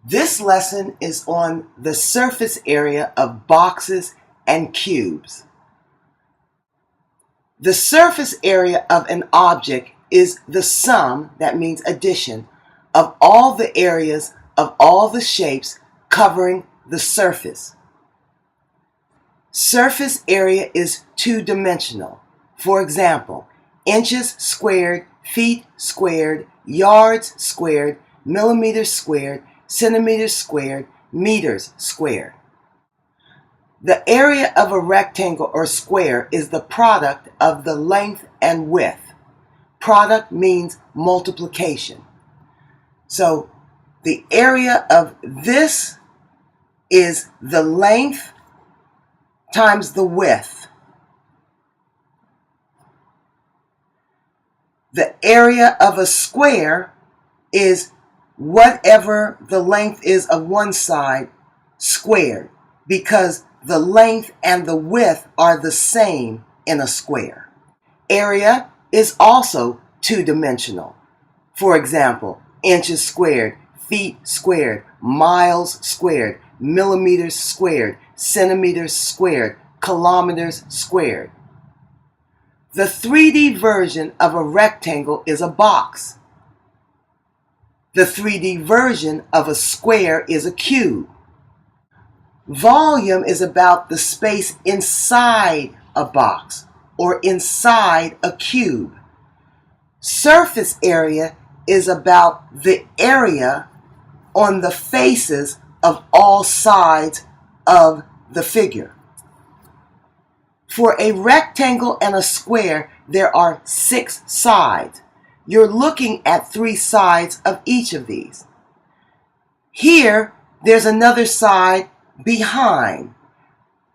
This lesson is on the surface area of boxes and cubes. The surface area of an object is the sum, that means addition, of all the areas of all the shapes covering the surface. Surface area is two-dimensional. For example, inches squared, feet squared, yards squared, millimeters squared, centimeters squared, meters squared. The area of a rectangle or square is the product of the length and width. Product means multiplication. So the area of this is the length times the width. The area of a square is whatever the length is of one side squared, because the length and the width are the same in a square. Area is also two-dimensional. For example, inches squared, feet squared, miles squared, millimeters squared, centimeters squared, kilometers squared. The 3D version of a rectangle is a box. The 3D version of a square is a cube. Volume is about the space inside a box or inside a cube. Surface area is about the area on the faces of all sides of the figure. For a rectangle and a square, there are 6 sides. You're looking at 3 sides of each of these. Here, there's another side behind.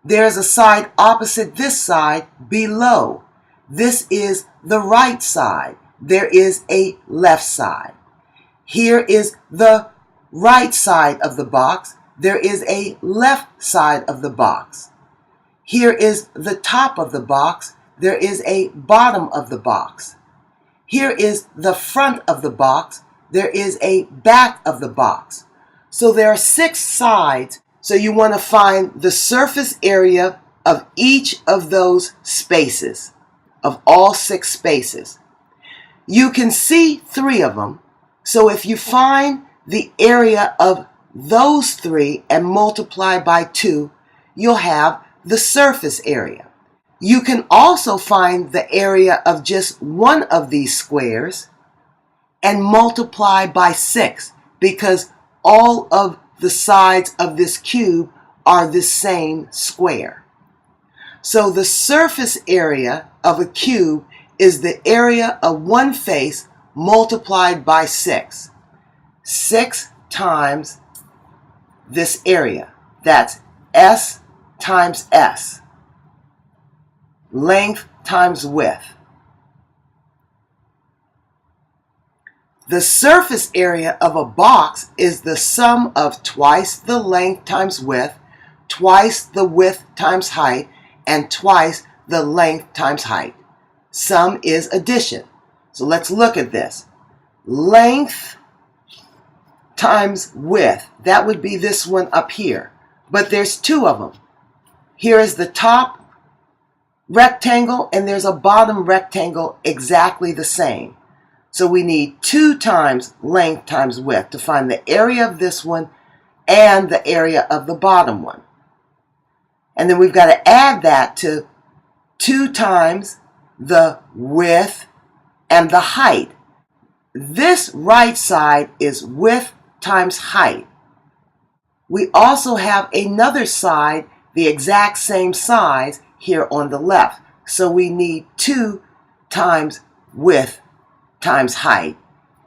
There's a side opposite this side below. This is the right side. There is a left side. Here is the right side of the box. There is a left side of the box. Here is the top of the box. There is a bottom of the box. Here is the front of the box. There is a back of the box. So there are 6 sides. So you want to find the surface area of each of those spaces, of all 6 spaces. You can see 3 of them. So if you find the area of those 3 and multiply by 2, you'll have the surface area. You can also find the area of just one of these squares and multiply by 6, because all of the sides of this cube are the same square. So the surface area of a cube is the area of one face multiplied by 6. 6 times this area. That's S times S. Length times width. The surface area of a box is the sum of twice the length times width, twice the width times height, and twice the length times height. Sum is addition. So let's look at this. Length times width. That would be this one up here. But there's 2 of them. Here is the top rectangle, and there's a bottom rectangle exactly the same. So we need 2 times length times width to find the area of this one and the area of the bottom one. And then we've got to add that to 2 times the width and the height. This right side is width times height. We also have another side, the exact same size, here on the left. So we need 2 times width times height.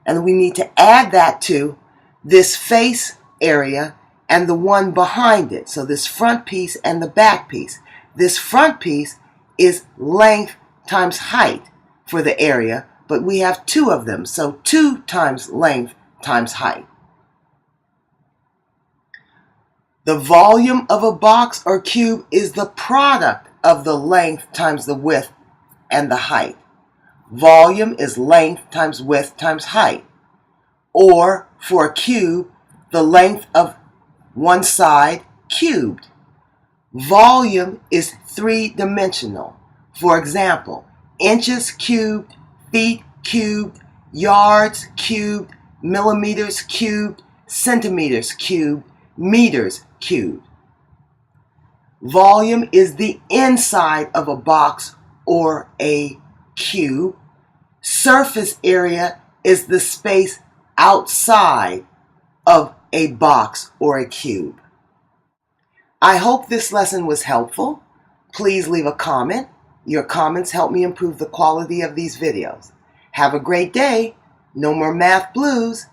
And we need to add that to this face area and the one behind it. So this front piece and the back piece. This front piece is length times height for the area, but we have 2 of them. So 2 times length times height. The volume of a box or cube is the product of the length times the width and the height. Volume is length times width times height. Or for a cube, the length of one side cubed. Volume is three-dimensional. For example, inches cubed, feet cubed, yards cubed, millimeters cubed, centimeters cubed, meters cubed. Volume is the inside of a box or a cube. Surface area is the space outside of a box or a cube. I hope this lesson was helpful. Please leave a comment. Your comments help me improve the quality of these videos. Have a great day. No more math blues.